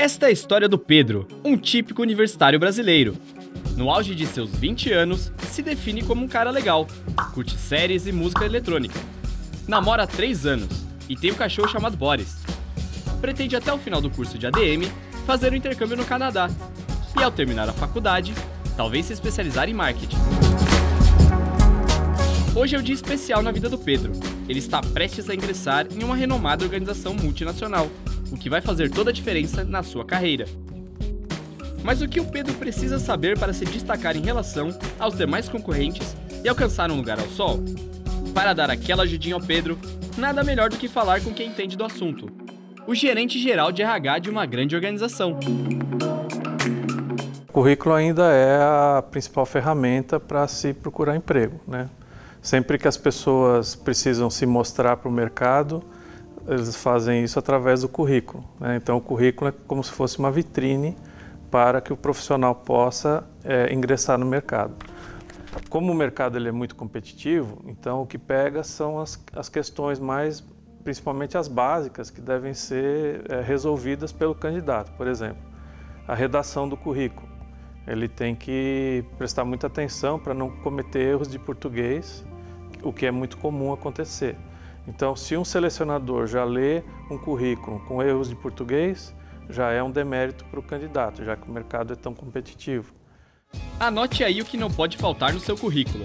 Esta é a história do Pedro, um típico universitário brasileiro. No auge de seus 20 anos, se define como um cara legal, curte séries e música eletrônica. Namora há 3 anos e tem um cachorro chamado Boris. Pretende até o final do curso de ADM fazer um intercâmbio no Canadá e, ao terminar a faculdade, talvez se especializar em marketing. Hoje é um dia especial na vida do Pedro. Ele está prestes a ingressar em uma renomada organização multinacional, o que vai fazer toda a diferença na sua carreira. Mas o que o Pedro precisa saber para se destacar em relação aos demais concorrentes e alcançar um lugar ao sol? Para dar aquela ajudinha ao Pedro, nada melhor do que falar com quem entende do assunto: o gerente geral de RH de uma grande organização. O currículo ainda é a principal ferramenta para se procurar emprego, né? Sempre que as pessoas precisam se mostrar para o mercado, eles fazem isso através do currículo, né? Então o currículo é como se fosse uma vitrine para que o profissional possa ingressar no mercado. Como o mercado ele é muito competitivo, então o que pega são as questões mais, principalmente as básicas, que devem ser resolvidas pelo candidato. Por exemplo, a redação do currículo. Ele tem que prestar muita atenção para não cometer erros de português, o que é muito comum acontecer. Então, se um selecionador já lê um currículo com erros de português, já é um demérito para o candidato, já que o mercado é tão competitivo. Anote aí o que não pode faltar no seu currículo.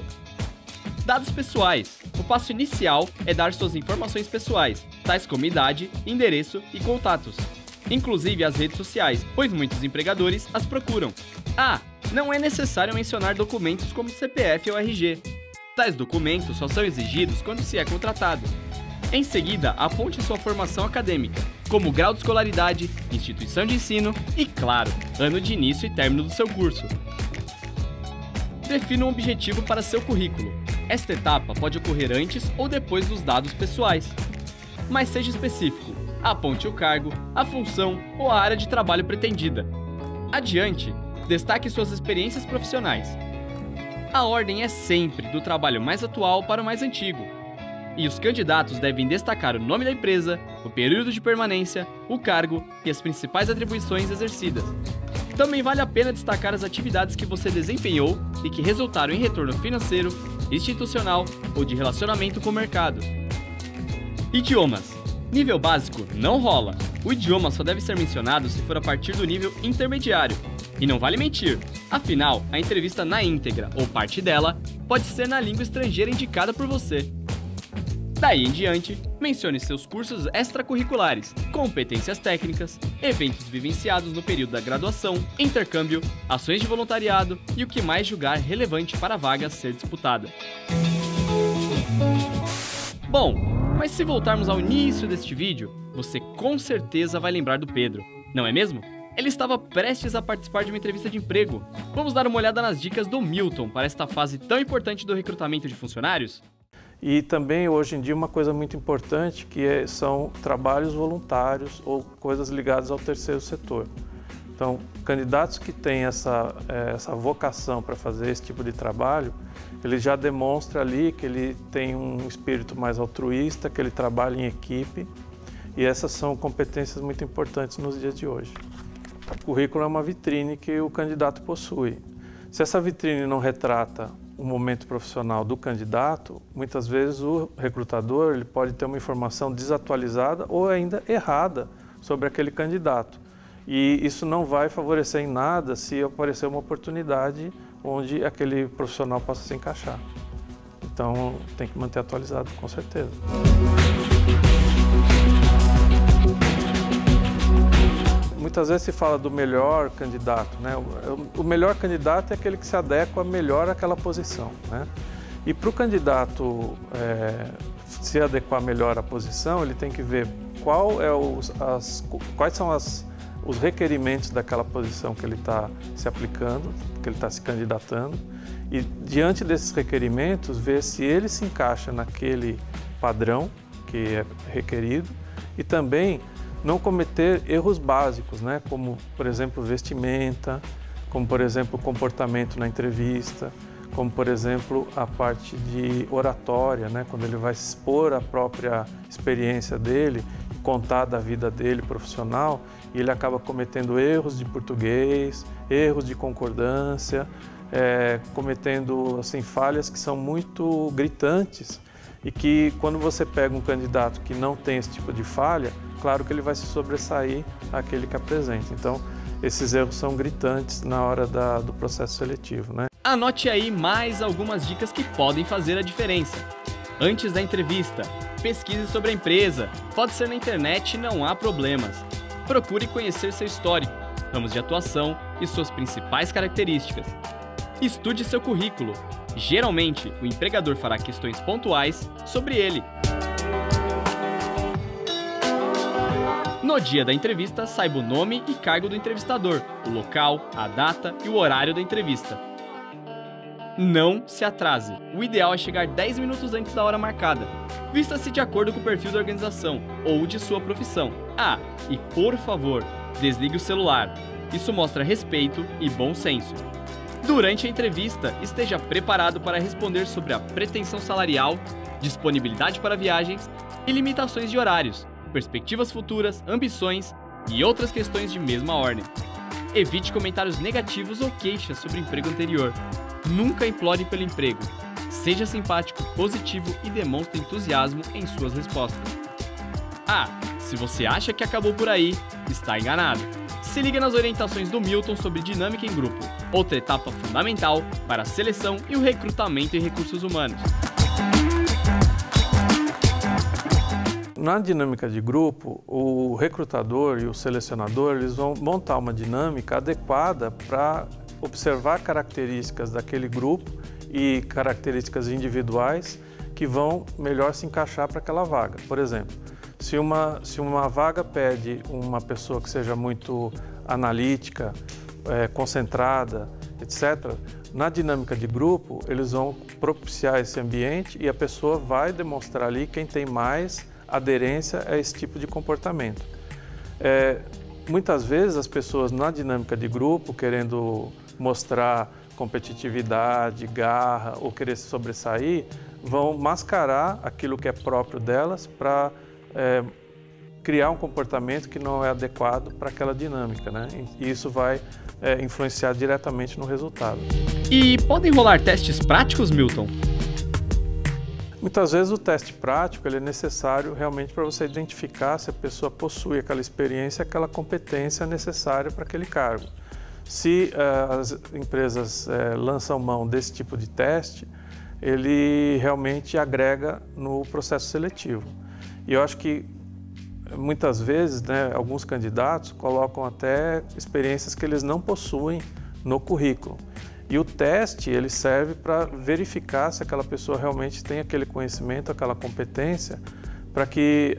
Dados pessoais. O passo inicial é dar suas informações pessoais, tais como idade, endereço e contatos. Inclusive as redes sociais, pois muitos empregadores as procuram. Não é necessário mencionar documentos como CPF ou RG. Tais documentos só são exigidos quando se é contratado. Em seguida, aponte sua formação acadêmica, como grau de escolaridade, instituição de ensino e, claro, ano de início e término do seu curso. Defina um objetivo para seu currículo. Esta etapa pode ocorrer antes ou depois dos dados pessoais. Mas seja específico. Aponte o cargo, a função ou a área de trabalho pretendida. Adiante, destaque suas experiências profissionais. A ordem é sempre do trabalho mais atual para o mais antigo. E os candidatos devem destacar o nome da empresa, o período de permanência, o cargo e as principais atribuições exercidas. Também vale a pena destacar as atividades que você desempenhou e que resultaram em retorno financeiro, institucional ou de relacionamento com o mercado. Idiomas. Nível básico não rola. O idioma só deve ser mencionado se for a partir do nível intermediário. E não vale mentir, afinal, a entrevista na íntegra ou parte dela pode ser na língua estrangeira indicada por você. Daí em diante, mencione seus cursos extracurriculares, competências técnicas, eventos vivenciados no período da graduação, intercâmbio, ações de voluntariado e o que mais julgar relevante para a vaga a ser disputada. Bom, mas se voltarmos ao início deste vídeo, você com certeza vai lembrar do Pedro, não é mesmo? Ele estava prestes a participar de uma entrevista de emprego. Vamos dar uma olhada nas dicas do Milton para esta fase tão importante do recrutamento de funcionários? E também, hoje em dia, uma coisa muito importante são trabalhos voluntários ou coisas ligadas ao terceiro setor. Então, candidatos que têm essa vocação para fazer esse tipo de trabalho, ele já demonstra ali que ele tem um espírito mais altruísta, que ele trabalha em equipe, e essas são competências muito importantes nos dias de hoje. O currículo é uma vitrine que o candidato possui. Se essa vitrine não retrata o momento profissional do candidato, muitas vezes o recrutador ele pode ter uma informação desatualizada ou ainda errada sobre aquele candidato. E isso não vai favorecer em nada se aparecer uma oportunidade onde aquele profissional possa se encaixar. Então tem que manter atualizado, com certeza. Muitas vezes se fala do melhor candidato, né? O melhor candidato é aquele que se adequa melhor àquela posição, né? E para o candidato se adequar melhor à posição, ele tem que ver quais são os requerimentos daquela posição que ele está se aplicando, que ele está se candidatando, e diante desses requerimentos, ver se ele se encaixa naquele padrão que é requerido e também não cometer erros básicos, né? Como, por exemplo, vestimenta, como, por exemplo, comportamento na entrevista, como, por exemplo, a parte de oratória, né? Quando ele vai expor a própria experiência dele, contar da vida dele profissional e ele acaba cometendo erros de português, erros de concordância, cometendo assim, falhas que são muito gritantes e que quando você pega um candidato que não tem esse tipo de falha, claro que ele vai se sobressair àquele que apresenta. Então, esses erros são gritantes na hora do processo seletivo, né? Anote aí mais algumas dicas que podem fazer a diferença. Antes da entrevista, pesquise sobre a empresa. Pode ser na internet, não há problemas. Procure conhecer seu histórico, ramos de atuação e suas principais características. Estude seu currículo. Geralmente, o empregador fará questões pontuais sobre ele. No dia da entrevista, saiba o nome e cargo do entrevistador, o local, a data e o horário da entrevista. Não se atrase. O ideal é chegar 10 minutos antes da hora marcada. Vista-se de acordo com o perfil da organização ou de sua profissão. E por favor, desligue o celular. Isso mostra respeito e bom senso. Durante a entrevista, esteja preparado para responder sobre a pretensão salarial, disponibilidade para viagens e limitações de horários, perspectivas futuras, ambições e outras questões de mesma ordem. Evite comentários negativos ou queixas sobre o emprego anterior. Nunca implore pelo emprego. Seja simpático, positivo e demonstre entusiasmo em suas respostas. Se você acha que acabou por aí, está enganado. Se liga nas orientações do Milton sobre dinâmica em grupo, outra etapa fundamental para a seleção e o recrutamento em recursos humanos. Na dinâmica de grupo, o recrutador e o selecionador eles vão montar uma dinâmica adequada para observar características daquele grupo e características individuais que vão melhor se encaixar para aquela vaga. Por exemplo, se uma vaga pede uma pessoa que seja muito analítica, concentrada, etc., na dinâmica de grupo, eles vão propiciar esse ambiente e a pessoa vai demonstrar ali quem tem mais aderência a esse tipo de comportamento. Muitas vezes as pessoas na dinâmica de grupo, querendo mostrar competitividade, garra ou querer se sobressair, vão mascarar aquilo que é próprio delas para criar um comportamento que não é adequado para aquela dinâmica, né? E isso vai influenciar diretamente no resultado. E podem rolar testes práticos, Milton? Muitas vezes o teste prático ele é necessário realmente para você identificar se a pessoa possui aquela experiência, aquela competência necessária para aquele cargo. Se as empresas lançam mão desse tipo de teste, ele realmente agrega no processo seletivo. E eu acho que muitas vezes, né, alguns candidatos colocam até experiências que eles não possuem no currículo. E o teste ele serve para verificar se aquela pessoa realmente tem aquele conhecimento, aquela competência, para que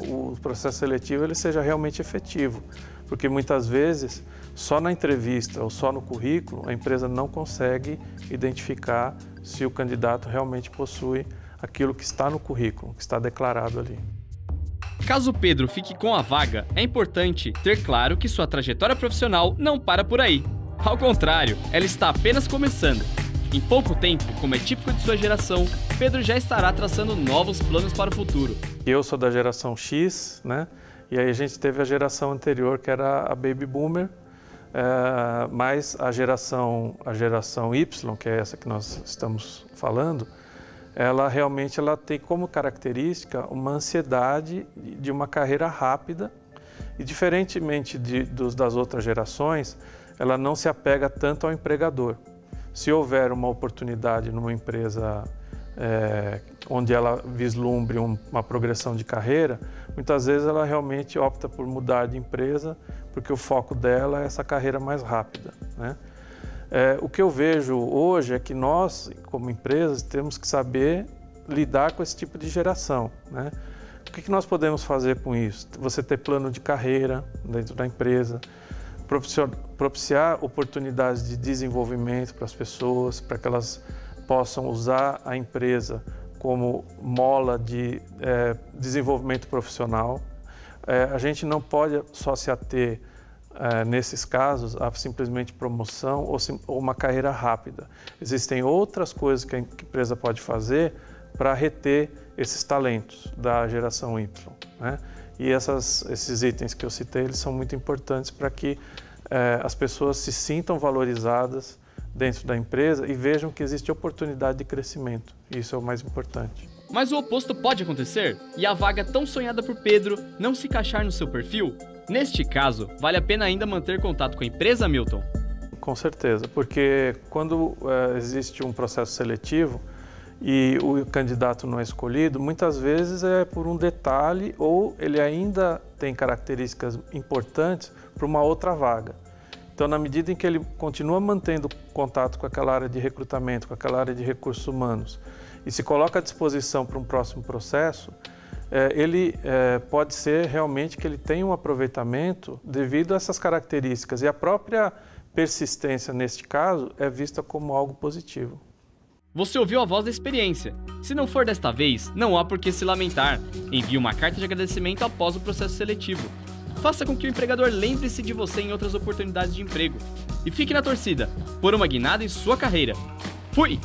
o processo seletivo ele seja realmente efetivo. Porque muitas vezes, só na entrevista ou só no currículo, a empresa não consegue identificar se o candidato realmente possui aquilo que está no currículo, que está declarado ali. Caso o Pedro fique com a vaga, é importante ter claro que sua trajetória profissional não para por aí. Ao contrário, ela está apenas começando. Em pouco tempo, como é típico de sua geração, Pedro já estará traçando novos planos para o futuro. Eu sou da geração X, né? E aí a gente teve a geração anterior, que era a Baby Boomer, mas a geração Y, que é essa que nós estamos falando, ela realmente tem como característica uma ansiedade de uma carreira rápida e, diferentemente das outras gerações, ela não se apega tanto ao empregador. Se houver uma oportunidade numa empresa onde ela vislumbre uma progressão de carreira, muitas vezes ela realmente opta por mudar de empresa porque o foco dela é essa carreira mais rápida, né? O que eu vejo hoje é que nós, como empresas, temos que saber lidar com esse tipo de geração, né? O que nós podemos fazer com isso? Você ter plano de carreira dentro da empresa, propiciar oportunidades de desenvolvimento para as pessoas, para que elas possam usar a empresa como mola de desenvolvimento profissional. A gente não pode só se ater, nesses casos, a simplesmente promoção ou uma carreira rápida. Existem outras coisas que a empresa pode fazer para reter esses talentos da geração Y, né? E esses itens que eu citei, eles são muito importantes para que as pessoas se sintam valorizadas dentro da empresa e vejam que existe oportunidade de crescimento. Isso é o mais importante. Mas o oposto pode acontecer? E a vaga tão sonhada por Pedro não se encaixar no seu perfil? Neste caso, vale a pena ainda manter contato com a empresa, Milton? Com certeza, porque quando existe um processo seletivo e o candidato não é escolhido, muitas vezes é por um detalhe ou ele ainda tem características importantes para uma outra vaga. Então, na medida em que ele continua mantendo contato com aquela área de recrutamento, com aquela área de recursos humanos e se coloca à disposição para um próximo processo, ele pode ser realmente que ele tenha um aproveitamento devido a essas características e a própria persistência, neste caso, é vista como algo positivo. Você ouviu a voz da experiência. Se não for desta vez, não há por que se lamentar. Envie uma carta de agradecimento após o processo seletivo. Faça com que o empregador lembre-se de você em outras oportunidades de emprego. E fique na torcida, por uma guinada em sua carreira. Fui!